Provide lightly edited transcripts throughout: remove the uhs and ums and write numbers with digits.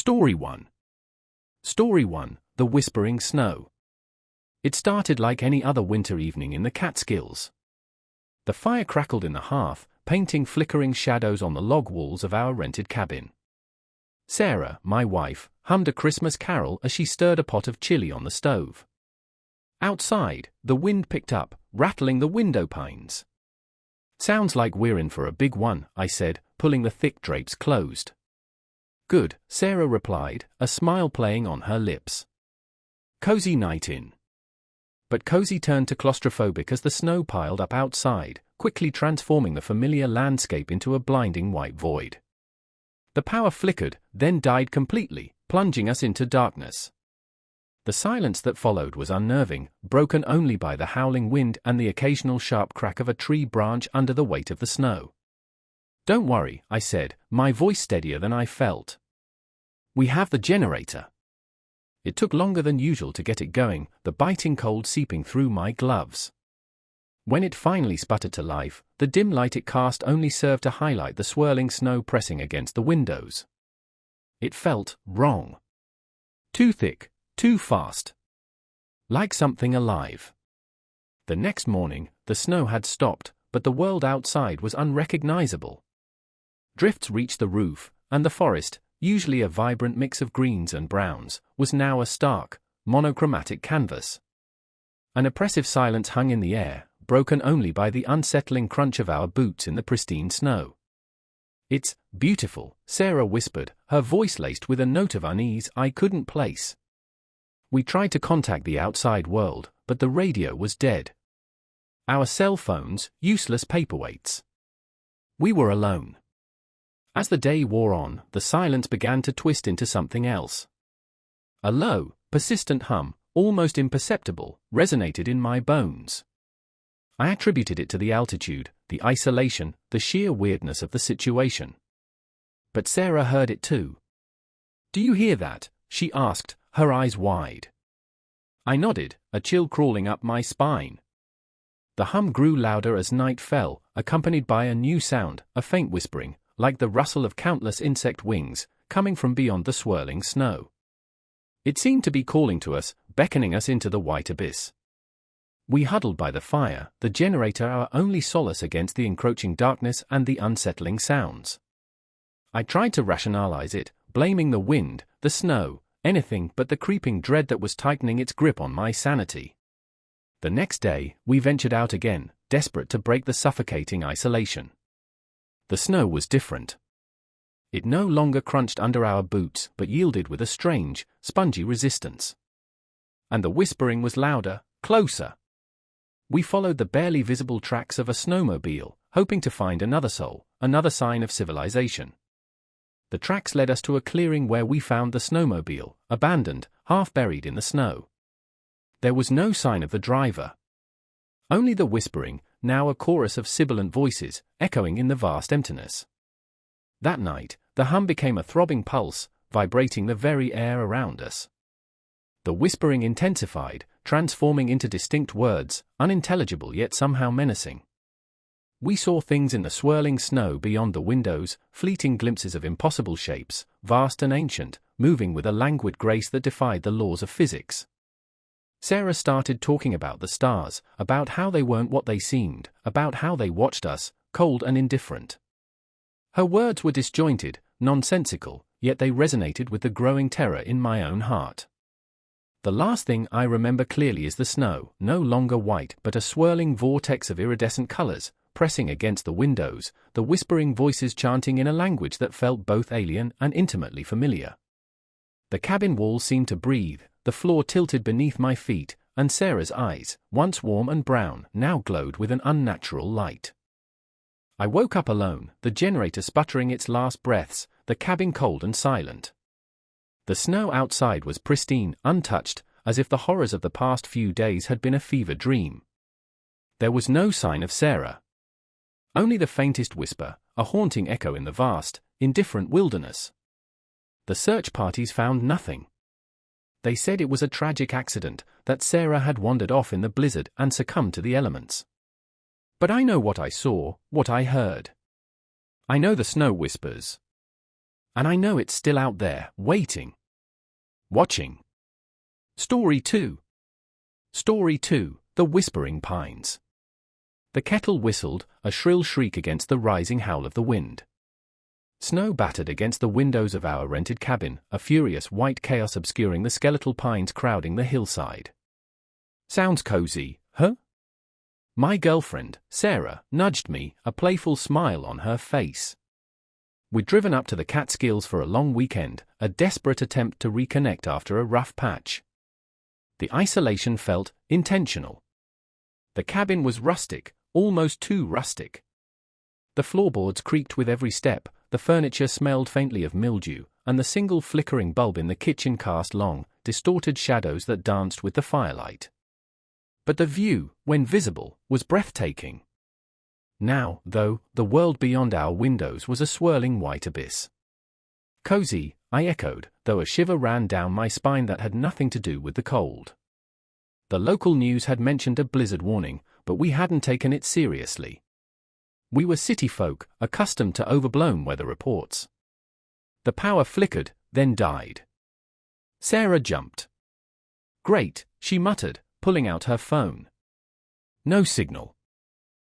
Story 1. Story 1, The Whispering Snow. It started like any other winter evening in the Catskills. The fire crackled in the hearth, painting flickering shadows on the log walls of our rented cabin. Sarah, my wife, hummed a Christmas carol as she stirred a pot of chili on the stove. Outside, the wind picked up, rattling the window panes. "Sounds like we're in for a big one," I said, pulling the thick drapes closed. "Good," Sarah replied, a smile playing on her lips. "Cozy night in." But cozy turned to claustrophobic as the snow piled up outside, quickly transforming the familiar landscape into a blinding white void. The power flickered, then died completely, plunging us into darkness. The silence that followed was unnerving, broken only by the howling wind and the occasional sharp crack of a tree branch under the weight of the snow. "Don't worry," I said, my voice steadier than I felt. "We have the generator." It took longer than usual to get it going, the biting cold seeping through my gloves. When it finally sputtered to life, the dim light it cast only served to highlight the swirling snow pressing against the windows. It felt wrong. Too thick, too fast. Like something alive. The next morning, the snow had stopped, but the world outside was unrecognizable. Drifts reached the roof, and the forest, usually a vibrant mix of greens and browns, was now a stark, monochromatic canvas. An oppressive silence hung in the air, broken only by the unsettling crunch of our boots in the pristine snow. "It's beautiful," Sarah whispered, her voice laced with a note of unease I couldn't place. We tried to contact the outside world, but the radio was dead. Our cell phones, useless paperweights. We were alone. As the day wore on, the silence began to twist into something else. A low, persistent hum, almost imperceptible, resonated in my bones. I attributed it to the altitude, the isolation, the sheer weirdness of the situation. But Sarah heard it too. "Do you hear that?" she asked, her eyes wide. I nodded, a chill crawling up my spine. The hum grew louder as night fell, accompanied by a new sound, a faint whispering, like the rustle of countless insect wings, coming from beyond the swirling snow. It seemed to be calling to us, beckoning us into the white abyss. We huddled by the fire, the generator our only solace against the encroaching darkness and the unsettling sounds. I tried to rationalize it, blaming the wind, the snow, anything but the creeping dread that was tightening its grip on my sanity. The next day, we ventured out again, desperate to break the suffocating isolation. The snow was different. It no longer crunched under our boots but yielded with a strange, spongy resistance. And the whispering was louder, closer. We followed the barely visible tracks of a snowmobile, hoping to find another soul, another sign of civilization. The tracks led us to a clearing where we found the snowmobile, abandoned, half buried in the snow. There was no sign of the driver. Only the whispering, now a chorus of sibilant voices, echoing in the vast emptiness. That night, the hum became a throbbing pulse, vibrating the very air around us. The whispering intensified, transforming into distinct words, unintelligible yet somehow menacing. We saw things in the swirling snow beyond the windows, fleeting glimpses of impossible shapes, vast and ancient, moving with a languid grace that defied the laws of physics. Sarah started talking about the stars, about how they weren't what they seemed, about how they watched us, cold and indifferent. Her words were disjointed, nonsensical, yet they resonated with the growing terror in my own heart. The last thing I remember clearly is the snow, no longer white but a swirling vortex of iridescent colors, pressing against the windows, the whispering voices chanting in a language that felt both alien and intimately familiar. The cabin walls seemed to breathe, the floor tilted beneath my feet, and Sarah's eyes, once warm and brown, now glowed with an unnatural light. I woke up alone, the generator sputtering its last breaths, the cabin cold and silent. The snow outside was pristine, untouched, as if the horrors of the past few days had been a fever dream. There was no sign of Sarah. Only the faintest whisper, a haunting echo in the vast, indifferent wilderness. The search parties found nothing. They said it was a tragic accident, that Sarah had wandered off in the blizzard and succumbed to the elements. But I know what I saw, what I heard. I know the snow whispers. And I know it's still out there, waiting. Watching. Story 2. Story 2, The Whispering Pines. The kettle whistled, a shrill shriek against the rising howl of the wind. Snow battered against the windows of our rented cabin, a furious white chaos obscuring the skeletal pines crowding the hillside. Sounds cozy, huh? My girlfriend, Sarah, nudged me, a playful smile on her face. We'd driven up to the Catskills for a long weekend, a desperate attempt to reconnect after a rough patch. The isolation felt intentional. The cabin was rustic, almost too rustic. The floorboards creaked with every step, the furniture smelled faintly of mildew, and the single flickering bulb in the kitchen cast long, distorted shadows that danced with the firelight. But the view, when visible, was breathtaking. Now, though, the world beyond our windows was a swirling white abyss. Cozy, I echoed, though a shiver ran down my spine that had nothing to do with the cold. The local news had mentioned a blizzard warning, but we hadn't taken it seriously. We were city folk, accustomed to overblown weather reports. The power flickered, then died. Sarah jumped. Great, she muttered, pulling out her phone. No signal.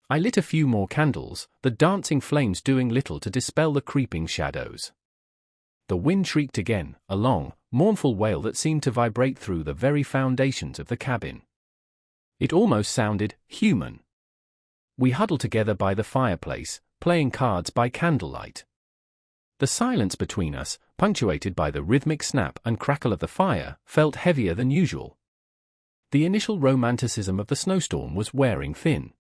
I lit a few more candles, the dancing flames doing little to dispel the creeping shadows. The wind shrieked again, a long, mournful wail that seemed to vibrate through the very foundations of the cabin. It almost sounded human. We huddled together by the fireplace, playing cards by candlelight. The silence between us, punctuated by the rhythmic snap and crackle of the fire, felt heavier than usual. The initial romanticism of the snowstorm was wearing thin.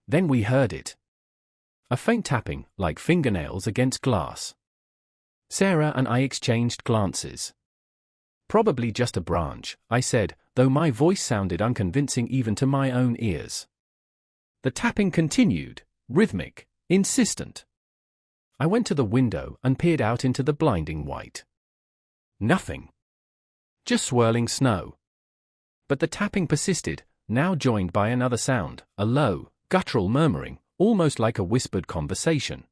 Then we heard it. A faint tapping, like fingernails against glass. Sarah and I exchanged glances. Probably just a branch, I said, though my voice sounded unconvincing even to my own ears. The tapping continued, rhythmic, insistent. I went to the window and peered out into the blinding white. Nothing. Just swirling snow. But the tapping persisted, now joined by another sound, a low, guttural murmuring, almost like a whispered conversation.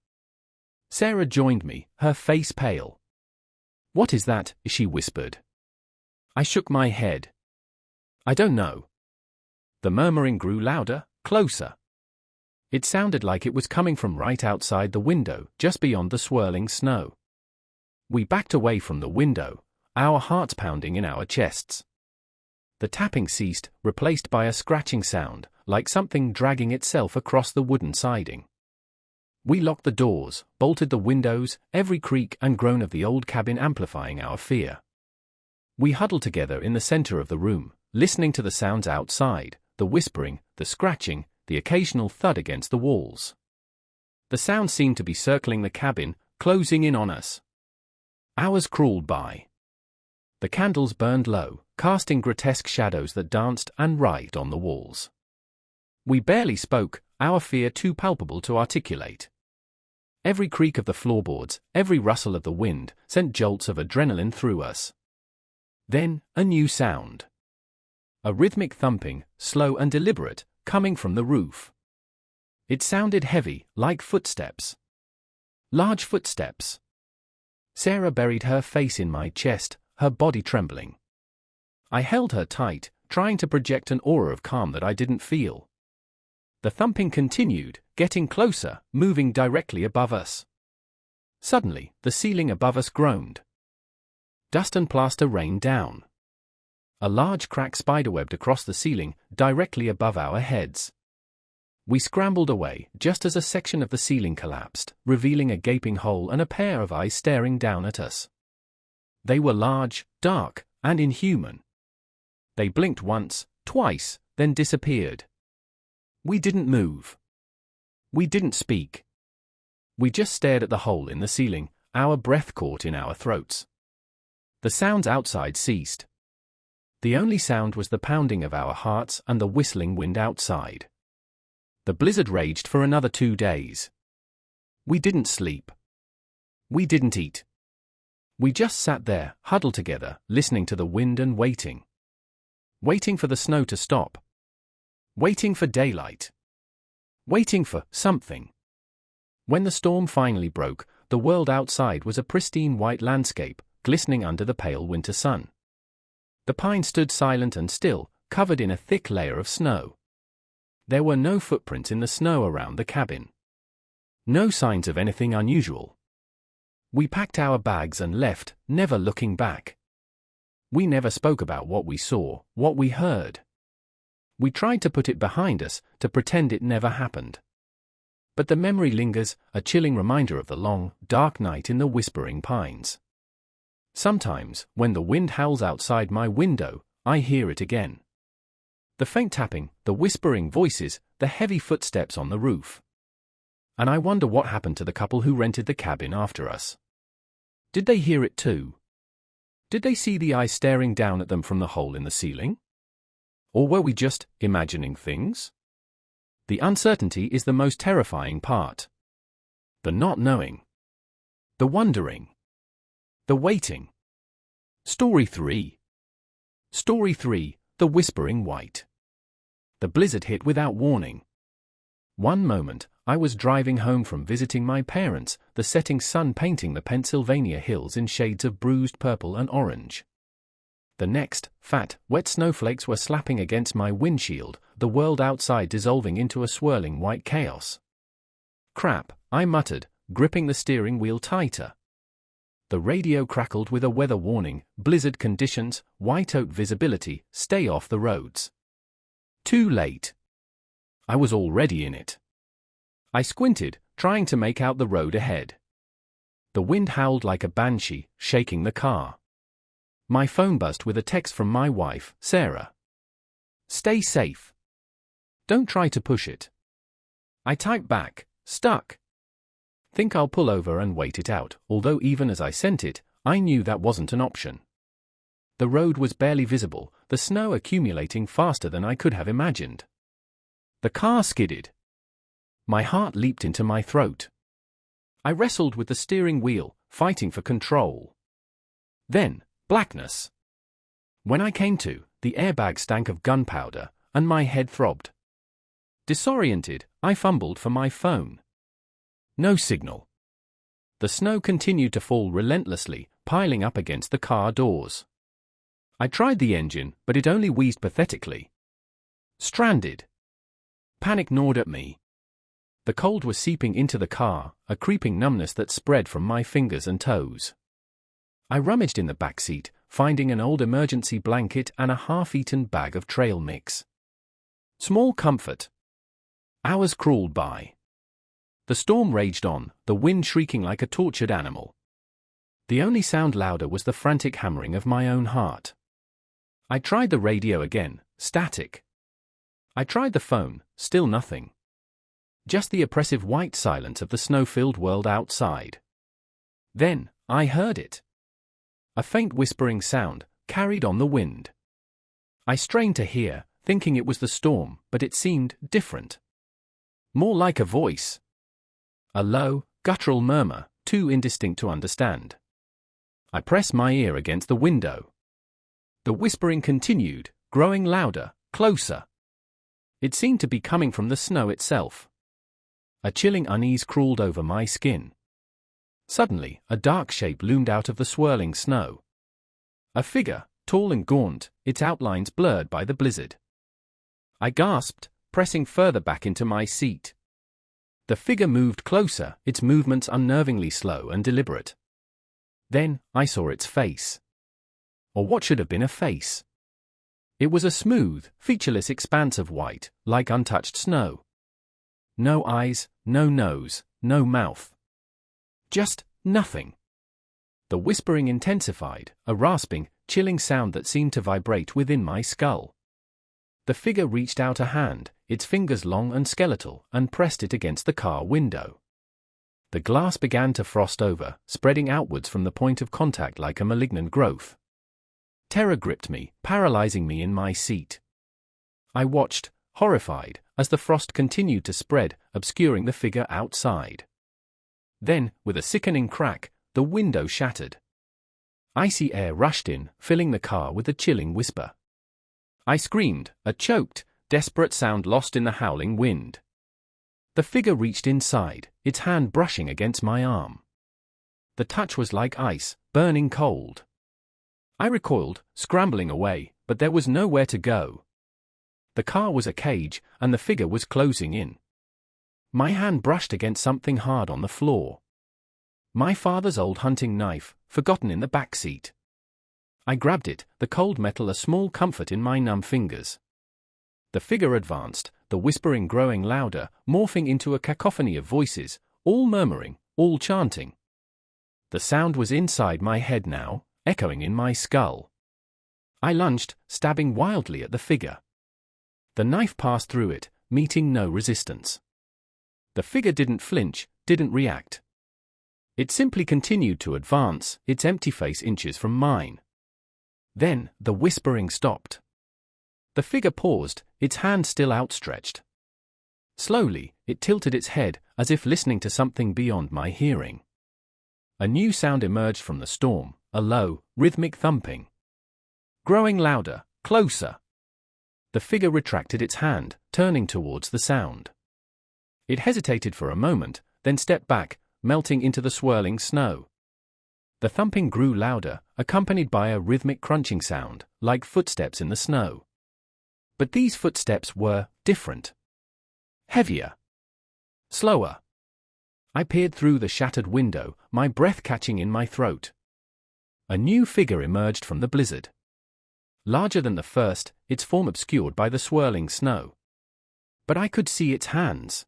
Sarah joined me, her face pale. "What is that?" she whispered. I shook my head. "I don't know." The murmuring grew louder, closer. It sounded like it was coming from right outside the window, just beyond the swirling snow. We backed away from the window, our hearts pounding in our chests. The tapping ceased, replaced by a scratching sound, like something dragging itself across the wooden siding. We locked the doors, bolted the windows, every creak and groan of the old cabin amplifying our fear. We huddled together in the center of the room, listening to the sounds outside, the whispering, the scratching, the occasional thud against the walls. The sound seemed to be circling the cabin, closing in on us. Hours crawled by. The candles burned low, casting grotesque shadows that danced and writhed on the walls. We barely spoke, our fear too palpable to articulate. Every creak of the floorboards, every rustle of the wind, sent jolts of adrenaline through us. Then, a new sound. A rhythmic thumping, slow and deliberate, coming from the roof. It sounded heavy, like footsteps. Large footsteps. Sarah buried her face in my chest, her body trembling. I held her tight, trying to project an aura of calm that I didn't feel. The thumping continued, getting closer, moving directly above us. Suddenly, the ceiling above us groaned. Dust and plaster rained down. A large crack spiderwebbed across the ceiling, directly above our heads. We scrambled away, just as a section of the ceiling collapsed, revealing a gaping hole and a pair of eyes staring down at us. They were large, dark, and inhuman. They blinked once, twice, then disappeared. We didn't move. We didn't speak. We just stared at the hole in the ceiling, our breath caught in our throats. The sounds outside ceased. The only sound was the pounding of our hearts and the whistling wind outside. The blizzard raged for another 2 days. We didn't sleep. We didn't eat. We just sat there, huddled together, listening to the wind and waiting. Waiting for the snow to stop. Waiting for daylight. Waiting for something. When the storm finally broke, the world outside was a pristine white landscape, glistening under the pale winter sun. The pine stood silent and still, covered in a thick layer of snow. There were no footprints in the snow around the cabin. No signs of anything unusual. We packed our bags and left, never looking back. We never spoke about what we saw, what we heard. We tried to put it behind us, to pretend it never happened. But the memory lingers, a chilling reminder of the long, dark night in the whispering pines. Sometimes, when the wind howls outside my window, I hear it again. The faint tapping, the whispering voices, the heavy footsteps on the roof. And I wonder what happened to the couple who rented the cabin after us. Did they hear it too? Did they see the eyes staring down at them from the hole in the ceiling? Or were we just imagining things? The uncertainty is the most terrifying part. The not knowing. The wondering. The waiting. Story 3. Story 3, The Whispering White. The blizzard hit without warning. One moment, I was driving home from visiting my parents, the setting sun painting the Pennsylvania hills in shades of bruised purple and orange. The next, fat, wet snowflakes were slapping against my windshield, the world outside dissolving into a swirling white chaos. Crap, I muttered, gripping the steering wheel tighter. The radio crackled with a weather warning: blizzard conditions, whiteout visibility, stay off the roads. Too late. I was already in it. I squinted, trying to make out the road ahead. The wind howled like a banshee, shaking the car. My phone buzzed with a text from my wife, Sarah. Stay safe. Don't try to push it. I typed back, stuck. Think I'll pull over and wait it out, although even as I sent it, I knew that wasn't an option. The road was barely visible, the snow accumulating faster than I could have imagined. The car skidded. My heart leaped into my throat. I wrestled with the steering wheel, fighting for control. Then, blackness. When I came to, the airbag stank of gunpowder, and my head throbbed. Disoriented, I fumbled for my phone. No signal. The snow continued to fall relentlessly, piling up against the car doors. I tried the engine, but it only wheezed pathetically. Stranded. Panic gnawed at me. The cold was seeping into the car, a creeping numbness that spread from my fingers and toes. I rummaged in the back seat, finding an old emergency blanket and a half-eaten bag of trail mix. Small comfort. Hours crawled by. The storm raged on, the wind shrieking like a tortured animal. The only sound louder was the frantic hammering of my own heart. I tried the radio again, static. I tried the phone, still nothing. Just the oppressive white silence of the snow-filled world outside. Then, I heard it. A faint whispering sound, carried on the wind. I strained to hear, thinking it was the storm, but it seemed different. More like a voice. A low, guttural murmur, too indistinct to understand. I pressed my ear against the window. The whispering continued, growing louder, closer. It seemed to be coming from the snow itself. A chilling unease crawled over my skin. Suddenly, a dark shape loomed out of the swirling snow. A figure, tall and gaunt, its outlines blurred by the blizzard. I gasped, pressing further back into my seat. The figure moved closer, its movements unnervingly slow and deliberate. Then, I saw its face. Or what should have been a face. It was a smooth, featureless expanse of white, like untouched snow. No eyes, no nose, no mouth. Just nothing. The whispering intensified, a rasping, chilling sound that seemed to vibrate within my skull. The figure reached out a hand, its fingers long and skeletal, and pressed it against the car window. The glass began to frost over, spreading outwards from the point of contact like a malignant growth. Terror gripped me, paralyzing me in my seat. I watched, horrified, as the frost continued to spread, obscuring the figure outside. Then, with a sickening crack, the window shattered. Icy air rushed in, filling the car with a chilling whisper. I screamed, a choked, desperate sound lost in the howling wind. The figure reached inside, its hand brushing against my arm. The touch was like ice, burning cold. I recoiled, scrambling away, but there was nowhere to go. The car was a cage, and the figure was closing in. My hand brushed against something hard on the floor. My father's old hunting knife, forgotten in the back seat. I grabbed it, the cold metal a small comfort in my numb fingers. The figure advanced, the whispering growing louder, morphing into a cacophony of voices, all murmuring, all chanting. The sound was inside my head now, echoing in my skull. I lunged, stabbing wildly at the figure. The knife passed through it, meeting no resistance. The figure didn't flinch, didn't react. It simply continued to advance, its empty face inches from mine. Then, the whispering stopped. The figure paused, its hand still outstretched. Slowly, it tilted its head, as if listening to something beyond my hearing. A new sound emerged from the storm, a low, rhythmic thumping. Growing louder, closer. The figure retracted its hand, turning towards the sound. It hesitated for a moment, then stepped back, melting into the swirling snow. The thumping grew louder, accompanied by a rhythmic crunching sound, like footsteps in the snow. But these footsteps were different. Heavier. Slower. I peered through the shattered window, my breath catching in my throat. A new figure emerged from the blizzard. Larger than the first, its form obscured by the swirling snow. But I could see its hands.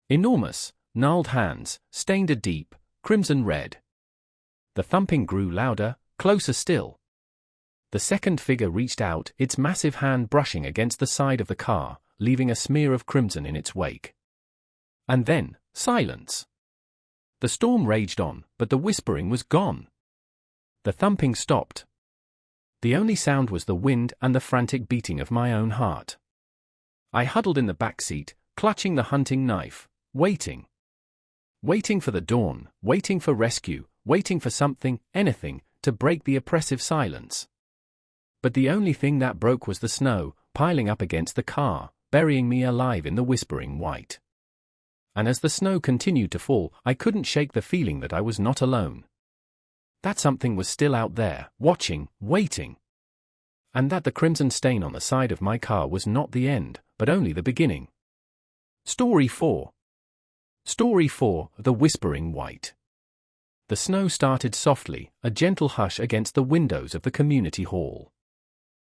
Enormous, gnarled hands, stained a deep, crimson red. The thumping grew louder, closer still. The second figure reached out, its massive hand brushing against the side of the car, leaving a smear of crimson in its wake. And then, silence. The storm raged on, but the whispering was gone. The thumping stopped. The only sound was the wind and the frantic beating of my own heart. I huddled in the back seat, clutching the hunting knife, waiting. Waiting for the dawn, waiting for rescue, waiting for something, anything, to break the oppressive silence. But the only thing that broke was the snow, piling up against the car, burying me alive in the whispering white. And as the snow continued to fall, I couldn't shake the feeling that I was not alone. That something was still out there, watching, waiting. And that the crimson stain on the side of my car was not the end, but only the beginning. Story 4. Story 4, The Whispering White. The snow started softly, a gentle hush against the windows of the community hall.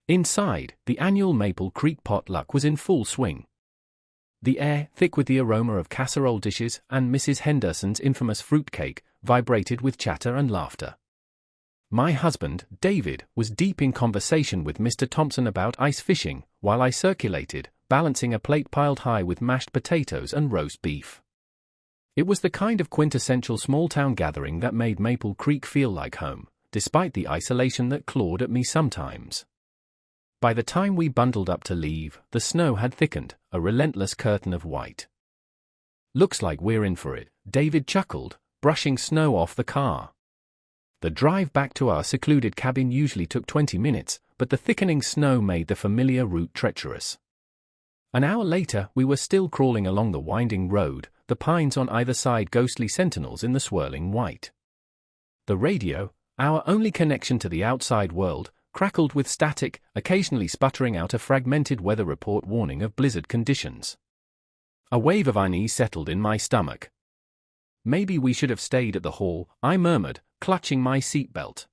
Inside, the annual Maple Creek potluck was in full swing. The air, thick with the aroma of casserole dishes and Mrs. Henderson's infamous fruitcake, vibrated with chatter and laughter. My husband, David, was deep in conversation with Mr. Thompson about ice fishing, while I circulated, balancing a plate piled high with mashed potatoes and roast beef. It was the kind of quintessential small-town gathering that made Maple Creek feel like home, despite the isolation that clawed at me sometimes. By the time we bundled up to leave, the snow had thickened, a relentless curtain of white. "Looks like we're in for it," David chuckled, brushing snow off the car. The drive back to our secluded cabin usually took 20 minutes, but the thickening snow made the familiar route treacherous. An hour later, we were still crawling along the winding road, the pines on either side ghostly sentinels in the swirling white. The radio, our only connection to the outside world, crackled with static, occasionally sputtering out a fragmented weather report warning of blizzard conditions. A wave of unease settled in my stomach. "Maybe we should have stayed at the hall," I murmured, clutching my seatbelt.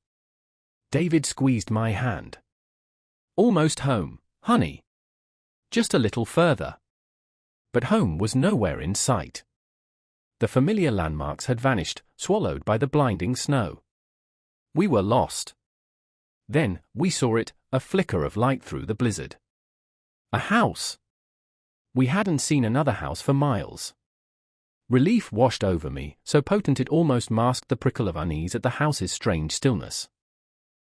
David squeezed my hand. "Almost home, honey. Just a little further." But home was nowhere in sight. The familiar landmarks had vanished, swallowed by the blinding snow. We were lost. Then, we saw it, a flicker of light through the blizzard. A house. We hadn't seen another house for miles. Relief washed over me, so potent it almost masked the prickle of unease at the house's strange stillness.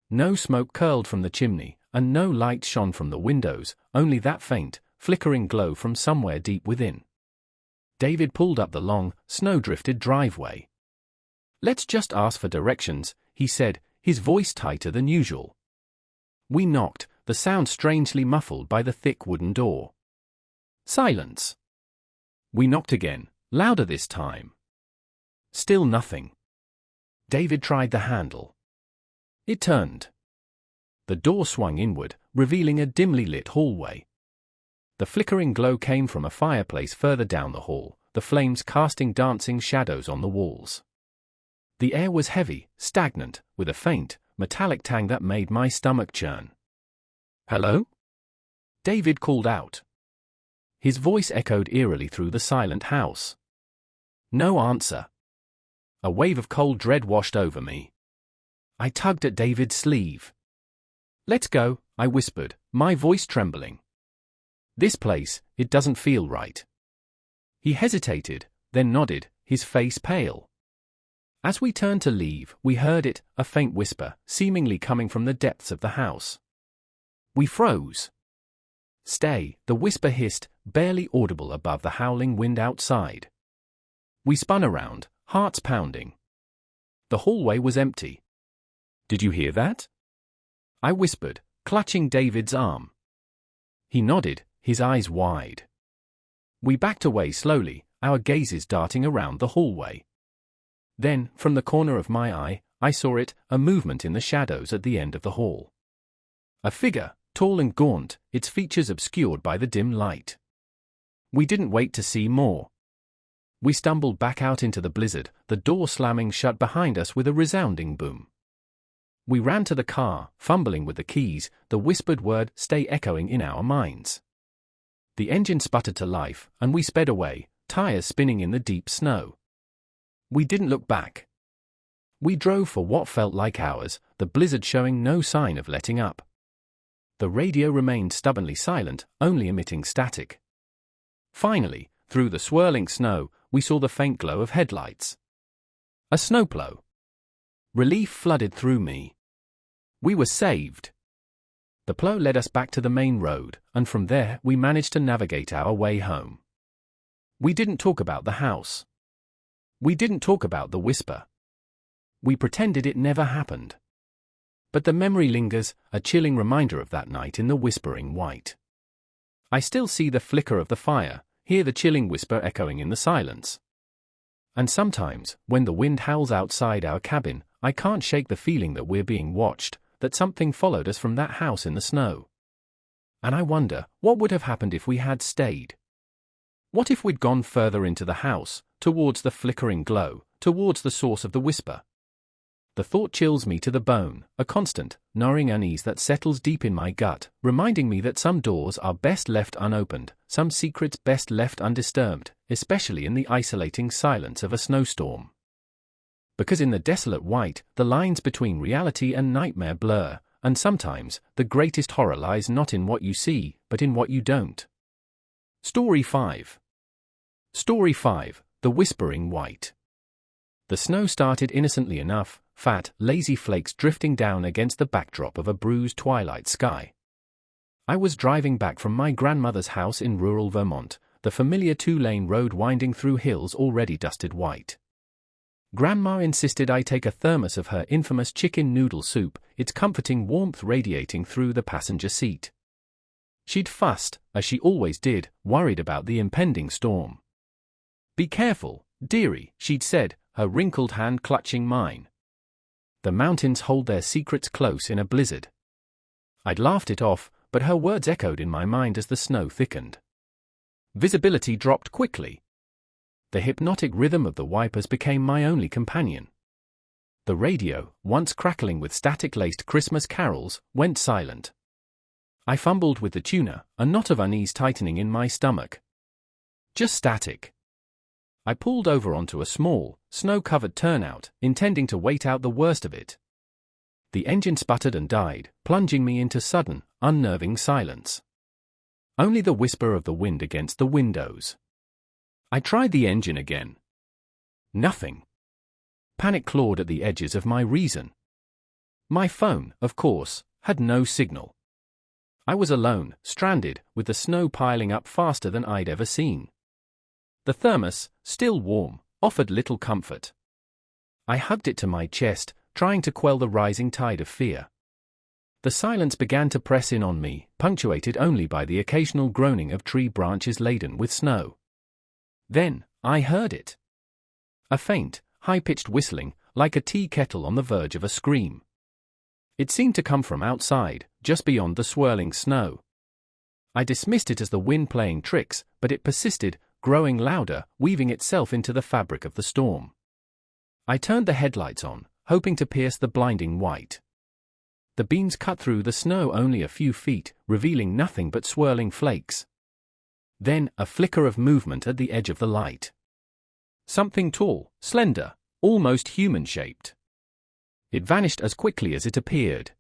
No smoke curled from the chimney, and no light shone from the windows, only that faint, flickering glow from somewhere deep within. David pulled up the long, snow-drifted driveway. "Let's just ask for directions," he said, his voice tighter than usual. We knocked, the sound strangely muffled by the thick wooden door. Silence. We knocked again, louder this time. Still nothing. David tried the handle. It turned. The door swung inward, revealing a dimly lit hallway. The flickering glow came from a fireplace further down the hall, the flames casting dancing shadows on the walls. The air was heavy, stagnant, with a faint, metallic tang that made my stomach churn. "Hello?" David called out. His voice echoed eerily through the silent house. No answer. A wave of cold dread washed over me. I tugged at David's sleeve. "Let's go," I whispered, my voice trembling. "This place, it doesn't feel right." He hesitated, then nodded, his face pale. As we turned to leave, we heard it, a faint whisper, seemingly coming from the depths of the house. We froze. "Stay," the whisper hissed, barely audible above the howling wind outside. We spun around, hearts pounding. The hallway was empty. "Did you hear that?" I whispered, clutching David's arm. He nodded, his eyes wide. We backed away slowly, our gazes darting around the hallway. Then, from the corner of my eye, I saw it, a movement in the shadows at the end of the hall. A figure, tall and gaunt, its features obscured by the dim light. We didn't wait to see more. We stumbled back out into the blizzard, the door slamming shut behind us with a resounding boom. We ran to the car, fumbling with the keys, the whispered word "stay" echoing in our minds. The engine sputtered to life, and we sped away, tires spinning in the deep snow. We didn't look back. We drove for what felt like hours, the blizzard showing no sign of letting up. The radio remained stubbornly silent, only emitting static. Finally, through the swirling snow, we saw the faint glow of headlights. A snowplow. Relief flooded through me. We were saved. The plow led us back to the main road, and from there we managed to navigate our way home. We didn't talk about the house. We didn't talk about the whisper. We pretended it never happened. But the memory lingers, a chilling reminder of that night in the whispering white. I still see the flicker of the fire, hear the chilling whisper echoing in the silence. And sometimes, when the wind howls outside our cabin, I can't shake the feeling that we're being watched, that something followed us from that house in the snow. And I wonder, what would have happened if we had stayed? What if we'd gone further into the house, towards the flickering glow, towards the source of the whisper? The thought chills me to the bone, a constant, gnawing unease that settles deep in my gut, reminding me that some doors are best left unopened, some secrets best left undisturbed, especially in the isolating silence of a snowstorm. Because in the desolate white, the lines between reality and nightmare blur, and sometimes, the greatest horror lies not in what you see, but in what you don't. Story 5. Story 5, The Whispering White. The snow started innocently enough, fat, lazy flakes drifting down against the backdrop of a bruised twilight sky. I was driving back from my grandmother's house in rural Vermont, the familiar two-lane road winding through hills already dusted white. Grandma insisted I take a thermos of her infamous chicken noodle soup, its comforting warmth radiating through the passenger seat. She'd fussed, as she always did, worried about the impending storm. "Be careful, dearie," she'd said, her wrinkled hand clutching mine. "The mountains hold their secrets close in a blizzard." I'd laughed it off, but her words echoed in my mind as the snow thickened. Visibility dropped quickly. The hypnotic rhythm of the wipers became my only companion. The radio, once crackling with static-laced Christmas carols, went silent. I fumbled with the tuner, a knot of unease tightening in my stomach. Just static. I pulled over onto a small, snow-covered turnout, intending to wait out the worst of it. The engine sputtered and died, plunging me into sudden, unnerving silence. Only the whisper of the wind against the windows. I tried the engine again. Nothing. Panic clawed at the edges of my reason. My phone, of course, had no signal. I was alone, stranded, with the snow piling up faster than I'd ever seen. The thermos, still warm, offered little comfort. I hugged it to my chest, trying to quell the rising tide of fear. The silence began to press in on me, punctuated only by the occasional groaning of tree branches laden with snow. Then, I heard it. A faint, high-pitched whistling, like a tea kettle on the verge of a scream. It seemed to come from outside, just beyond the swirling snow. I dismissed it as the wind playing tricks, but it persisted, growing louder, weaving itself into the fabric of the storm. I turned the headlights on, hoping to pierce the blinding white. The beams cut through the snow only a few feet, revealing nothing but swirling flakes. Then, a flicker of movement at the edge of the light. Something tall, slender, almost human-shaped. It vanished as quickly as it appeared.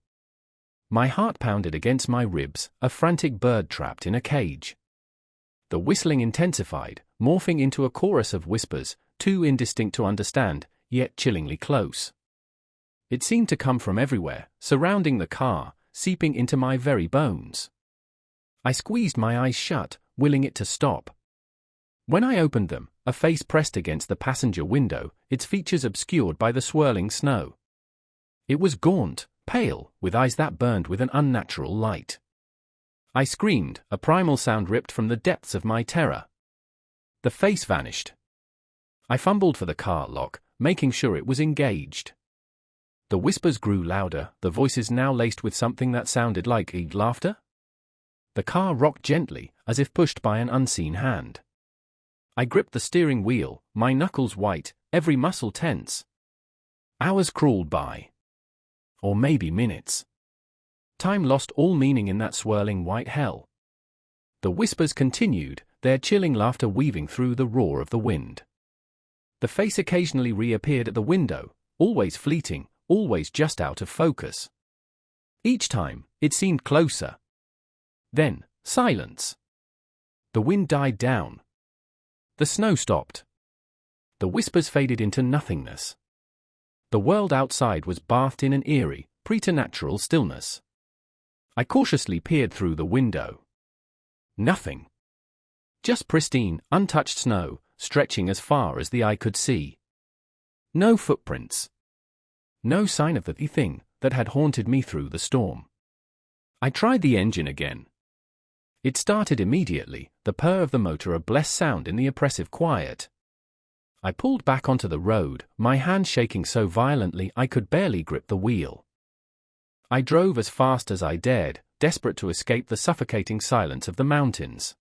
My heart pounded against my ribs, a frantic bird trapped in a cage. The whistling intensified, morphing into a chorus of whispers, too indistinct to understand, yet chillingly close. It seemed to come from everywhere, surrounding the car, seeping into my very bones. I squeezed my eyes shut, willing it to stop. When I opened them, a face pressed against the passenger window, its features obscured by the swirling snow. It was gaunt, pale, with eyes that burned with an unnatural light. I screamed, a primal sound ripped from the depths of my terror. The face vanished. I fumbled for the car lock, making sure it was engaged. The whispers grew louder, the voices now laced with something that sounded like laughter. The car rocked gently, as if pushed by an unseen hand. I gripped the steering wheel, my knuckles white, every muscle tense. Hours crawled by. Or maybe minutes. Time lost all meaning in that swirling white hell. The whispers continued, their chilling laughter weaving through the roar of the wind. The face occasionally reappeared at the window, always fleeting, always just out of focus. Each time, it seemed closer. Then, silence. The wind died down. The snow stopped. The whispers faded into nothingness. The world outside was bathed in an eerie, preternatural stillness. I cautiously peered through the window. Nothing. Just pristine, untouched snow, stretching as far as the eye could see. No footprints. No sign of the thing that had haunted me through the storm. I tried the engine again. It started immediately, the purr of the motor a blessed sound in the oppressive quiet. I pulled back onto the road, my hand shaking so violently I could barely grip the wheel. I drove as fast as I dared, desperate to escape the suffocating silence of the mountains.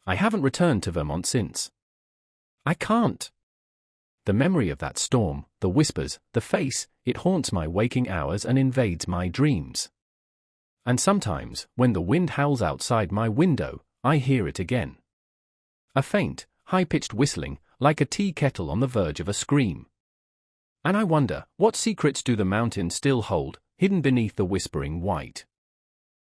I haven't returned to Vermont since. I can't. The memory of that storm, the whispers, the face, it haunts my waking hours and invades my dreams. And sometimes, when the wind howls outside my window, I hear it again. A faint, high-pitched whistling, like a tea kettle on the verge of a scream. And I wonder, what secrets do the mountains still hold, hidden beneath the whispering white?